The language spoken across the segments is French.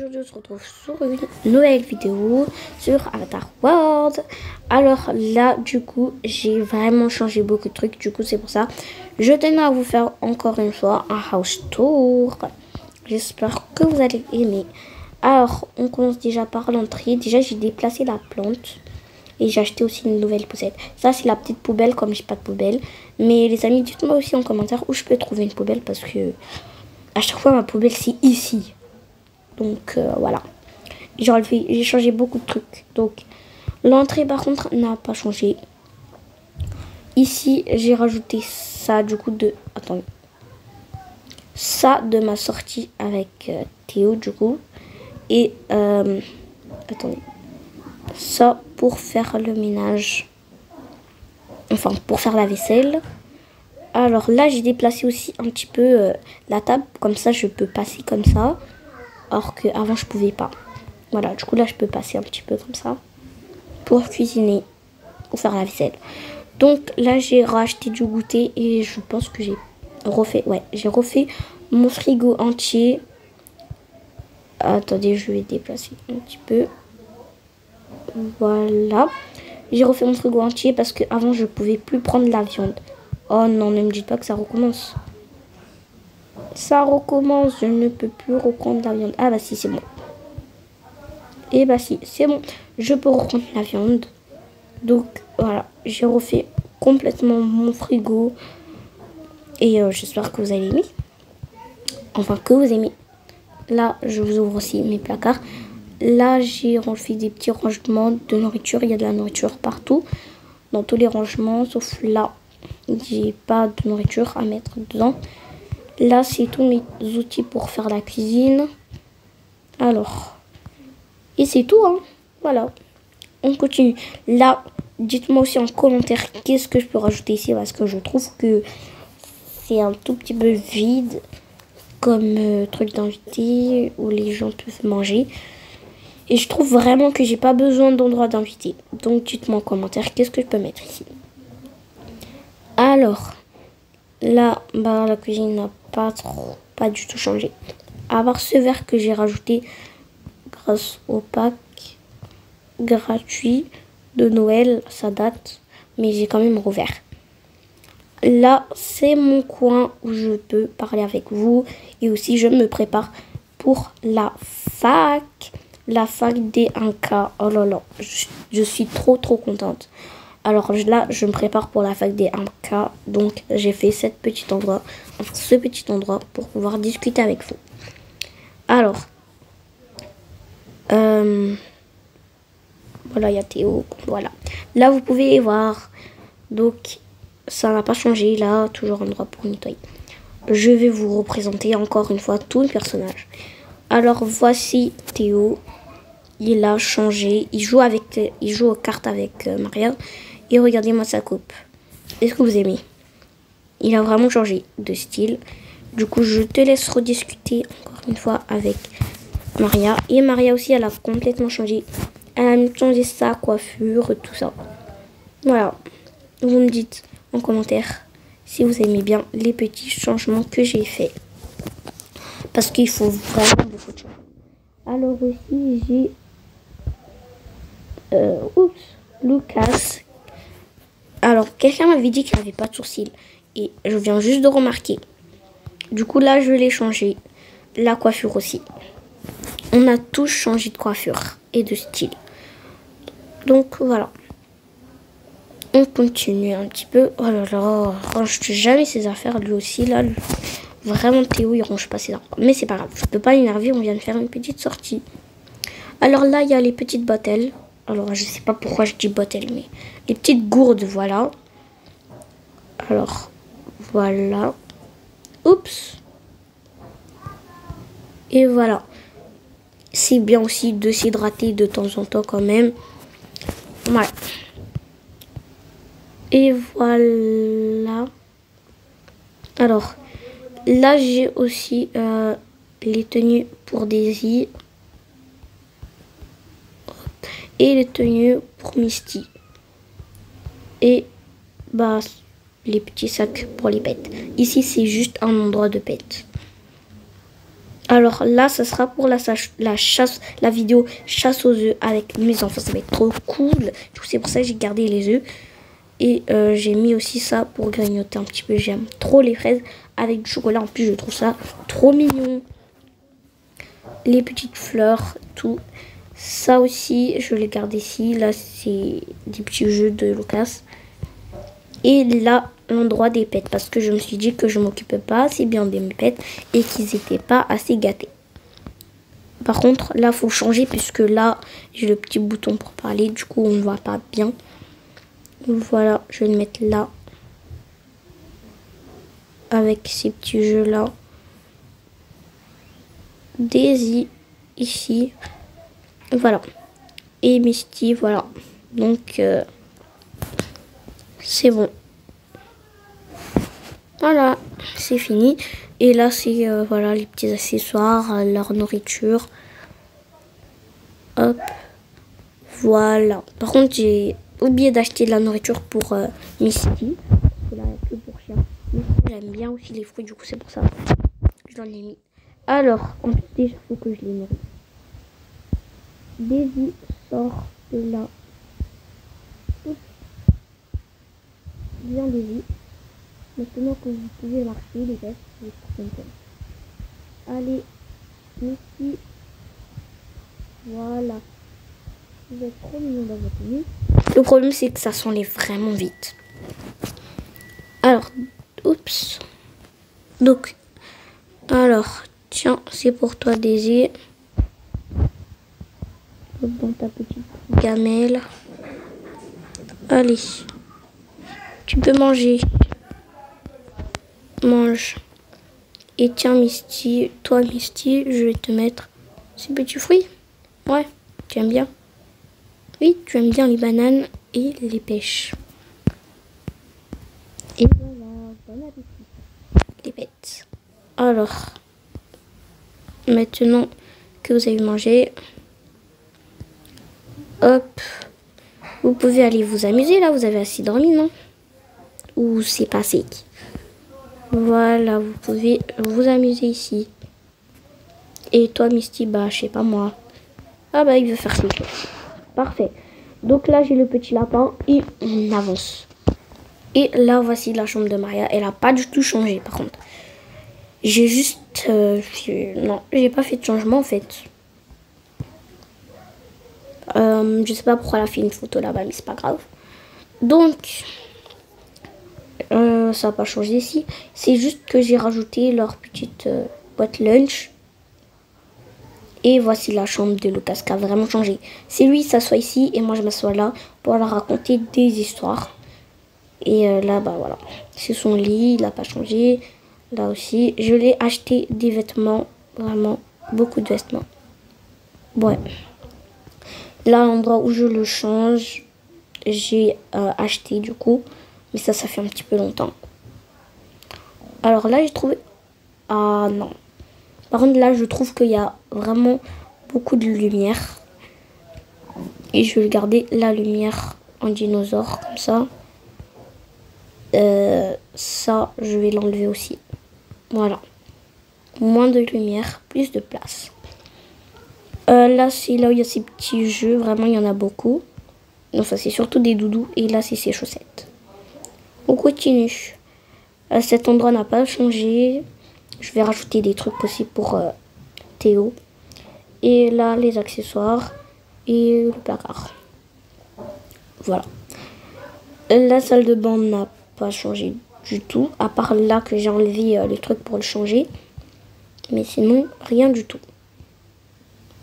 aujourd'hui on se retrouve sur une nouvelle vidéo sur Avatar World. Alors là du coup j'ai vraiment changé beaucoup de trucs, du coup c'est pour ça je tenais à vous faire encore une fois un house tour. J'espère que vous allez aimer. Alors on commence déjà par l'entrée. Déjà j'ai déplacé la plante et j'ai acheté aussi une nouvelle poussette. Ça c'est la petite poubelle comme j'ai pas de poubelle. Mais les amis, dites-moi aussi en commentaire où je peux trouver une poubelle parce que à chaque fois ma poubelle c'est ici. Donc voilà. J'ai changé beaucoup de trucs. Donc l'entrée par contre n'a pas changé. Ici j'ai rajouté ça du coup de... Attendez. Ça de ma sortie avec Théo du coup. Et attendez. Ça pour faire le ménage. Enfin pour faire la vaisselle. Alors là j'ai déplacé aussi un petit peu la table. Comme ça je peux passer comme ça. Alors qu'avant je pouvais pas. Voilà, du coup là je peux passer un petit peu comme ça. Pour cuisiner. Pour faire la vaisselle. Donc là j'ai racheté du goûter. Et je pense que j'ai refait. Ouais, j'ai refait mon frigo entier. Attendez, je vais déplacer un petit peu. Voilà. J'ai refait mon frigo entier parce qu'avant je pouvais plus prendre la viande. Oh non, ne me dites pas que ça recommence. Ça recommence, je ne peux plus reprendre la viande. Ah bah si, c'est bon. Et bah si, c'est bon. Je peux reprendre la viande. Donc voilà, j'ai refait complètement mon frigo. Et j'espère que vous allez aimer. Enfin, que vous aimez. Là, je vous ouvre aussi mes placards. Là, j'ai fait des petits rangements de nourriture. Il y a de la nourriture partout. Dans tous les rangements, sauf là. J'ai pas de nourriture à mettre dedans. Là, c'est tous mes outils pour faire la cuisine. Alors, et c'est tout, hein. Voilà. On continue. Là, dites-moi aussi en commentaire qu'est-ce que je peux rajouter ici. Parce que je trouve que c'est un tout petit peu vide comme truc d'invité où les gens peuvent manger. Et je trouve vraiment que j'ai pas besoin d'endroit d'invité. Donc, dites-moi en commentaire qu'est-ce que je peux mettre ici. Alors, là, bah, la cuisine n'a pas du tout changé. À part ce verre que j'ai rajouté grâce au pack gratuit de Noël, ça date, mais j'ai quand même rouvert. Là, c'est mon coin où je peux parler avec vous et aussi je me prépare pour la fac des 1K. Oh là là, je suis trop contente. Alors là, je me prépare pour la fac des 1K. Donc, j'ai fait ce petit endroit pour pouvoir discuter avec vous. Alors, voilà, il y a Théo. Voilà. Là, vous pouvez voir. Donc, ça n'a pas changé. Là, toujours un endroit pour nettoyer. Je vais vous représenter encore une fois tout le personnage. Alors, voici Théo. Il a changé. Il joue aux cartes avec Maria. Et regardez-moi sa coupe. Est-ce que vous aimez? Il a vraiment changé de style. Du coup, je te laisse rediscuter encore une fois avec Maria. Et Maria aussi, elle a complètement changé. Elle a changé sa coiffure, tout ça. Voilà. Vous me dites en commentaire si vous aimez bien les petits changements que j'ai fait. Parce qu'il faut vraiment beaucoup de choses. Alors aussi, j'ai... Lucas. Alors, quelqu'un m'avait dit qu'il n'avait pas de sourcils. Et je viens juste de remarquer. Du coup, là, je l'ai changé. La coiffure aussi. On a tous changé de coiffure et de style. Donc, voilà. On continue un petit peu. Oh là là, range jamais ses affaires. Lui aussi, là. Vraiment, Théo, il range pas ses affaires. Mais c'est pas grave. Je peux pas l'énerver. On vient de faire une petite sortie. Alors là, il y a les petites bottles. Alors, je sais pas pourquoi je dis bottles, mais les petites gourdes, voilà. Alors, voilà. Oups. Et voilà. C'est bien aussi de s'hydrater de temps en temps quand même. Voilà. Et voilà. Alors, là, j'ai aussi les tenues pour Daisy. Et les tenues pour Misty. Et bah les petits sacs pour les pets. Ici, c'est juste un endroit de pets. Alors là, ça sera pour la vidéo chasse aux œufs avec mes enfants. Ça va être trop cool. Du coup, c'est pour ça que j'ai gardé les œufs. Et j'ai mis aussi ça pour grignoter un petit peu. J'aime trop les fraises avec du chocolat. En plus, je trouve ça trop mignon. Les petites fleurs, tout. Ça aussi, je les garde ici. Là, c'est des petits jeux de Lucas. Et là, l'endroit des pets. Parce que je me suis dit que je m'occupais pas assez bien de mes pets. Et qu'ils n'étaient pas assez gâtés. Par contre, là, il faut changer. Puisque là, j'ai le petit bouton pour parler. Du coup, on ne voit pas bien. Voilà, je vais le mettre là. Avec ces petits jeux là. Daisy, ici. Voilà. Et Misty, voilà. Donc, c'est bon. Voilà, c'est fini. Et là, c'est voilà les petits accessoires, leur nourriture. Hop. Voilà. Par contre, j'ai oublié d'acheter de la nourriture pour Misty. Parce que là, il n'y a que pour chien. Misty, j'aime bien aussi les fruits, du coup, c'est pour ça. Je l'en ai mis. Alors, en plus, déjà, il faut que je les nourrisse. Daisy sort de là. Oups. Bien, Daisy. Maintenant que vous pouvez marcher, les restes, je suis contente. Allez, Misty. Voilà. Vous êtes trop mignon dans votre tenue. Le problème, c'est que ça s'enlève vraiment vite. Alors, oups. Donc, alors, tiens, c'est pour toi, Daisy. Dans ta petite gamelle. Allez. Tu peux manger. Mange. Et tiens, Misty, toi, Misty, je vais te mettre ces petits fruits. Ouais, tu aimes bien? Oui, tu aimes bien les bananes et les pêches. Et voilà, bon appétit. Les bêtes. Alors, maintenant que vous avez mangé, hop, vous pouvez aller vous amuser là. Vous avez assez dormi, non? Ou c'est pas assez? Voilà, vous pouvez vous amuser ici. Et toi, Misty, bah, je sais pas moi. Ah bah, il veut faire ses choses. Parfait. Donc là, j'ai le petit lapin et on avance. Et là, voici la chambre de Maria. Elle a pas du tout changé, par contre. J'ai juste... non, j'ai pas fait de changement, en fait. Je sais pas pourquoi elle a fait une photo là-bas, mais c'est pas grave. Donc... ça n'a pas changé ici. C'est juste que j'ai rajouté leur petite boîte lunch. Et voici la chambre de Lucas qui a vraiment changé. C'est lui qui s'assoit ici et moi je m'assois là pour leur raconter des histoires. Et là, bah voilà. C'est son lit, il n'a pas changé. Là aussi, je l'ai acheté des vêtements. Vraiment, beaucoup de vêtements. Ouais. Là, l'endroit où je le change, j'ai acheté du coup. Mais ça fait un petit peu longtemps. Alors là, j'ai trouvé... Ah non. Par contre, là, je trouve qu'il y a vraiment beaucoup de lumière. Et je vais garder la lumière en dinosaure, comme ça. Ça, je vais l'enlever aussi. Voilà. Moins de lumière, plus de place. Là, c'est là où il y a ces petits jeux. Vraiment, il y en a beaucoup. Enfin, c'est surtout des doudous. Et là, c'est ses chaussettes. On continue. Cet endroit n'a pas changé. Je vais rajouter des trucs aussi pour Théo. Et là, les accessoires et le placard. Voilà. La salle de bain n'a pas changé du tout. À part là que j'ai enlevé les trucs pour le changer. Mais sinon, rien du tout.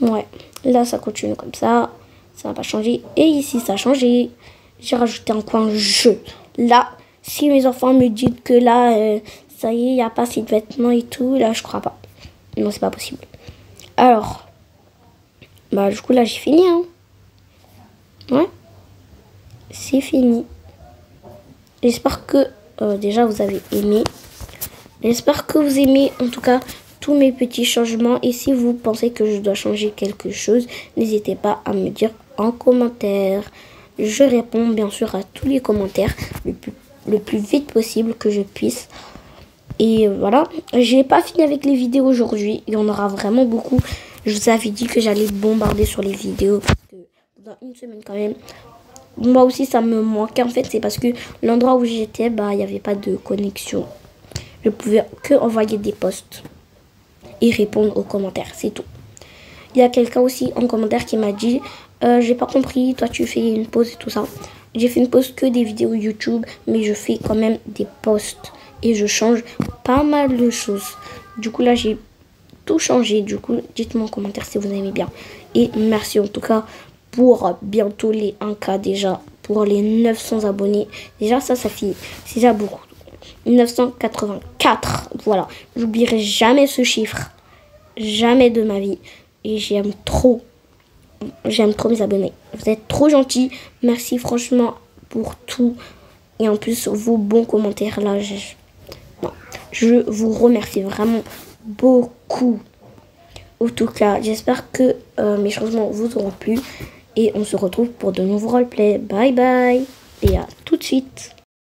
Ouais. Là, ça continue comme ça. Ça n'a pas changé. Et ici, ça a changé. J'ai rajouté un coin jeu. Là, si mes enfants me disent que là, ça y est, il n'y a pas assez de vêtements et tout, là, je crois pas. Non, c'est pas possible. Alors, bah, du coup, là, j'ai fini, hein. Ouais. C'est fini. J'espère que, déjà, vous avez aimé. J'espère que vous aimez, en tout cas, tous mes petits changements. Et si vous pensez que je dois changer quelque chose, n'hésitez pas à me dire en commentaire. Je réponds, bien sûr, à tous les commentaires le plus vite possible que je puisse. Et voilà, j'ai pas fini avec les vidéos aujourd'hui. Il y en aura vraiment beaucoup. Je vous avais dit que j'allais bombarder sur les vidéos. Parce que dans une semaine quand même, moi aussi ça me manquait. En fait, c'est parce que l'endroit où j'étais, bah, il n'y avait pas de connexion. Je pouvais que envoyer des posts et répondre aux commentaires, c'est tout. Il y a quelqu'un aussi en commentaire qui m'a dit j'ai pas compris, toi tu fais une pause et tout ça. J'ai fait une pause que des vidéos YouTube, mais je fais quand même des posts et je change pas mal de choses. Du coup là j'ai tout changé. Du coup dites-moi en commentaire si vous aimez bien. Et merci en tout cas pour bientôt les 1K déjà, pour les 900 abonnés. Déjà ça fait, c'est déjà beaucoup. 984, voilà. J'oublierai jamais ce chiffre. Jamais de ma vie. Et j'aime trop mes abonnés. Vous êtes trop gentils. Merci franchement pour tout. Et en plus, vos bons commentaires là. Je vous remercie vraiment beaucoup. En tout cas, j'espère que mes changements vous auront plu. Et on se retrouve pour de nouveaux roleplays. Bye bye. Et à tout de suite.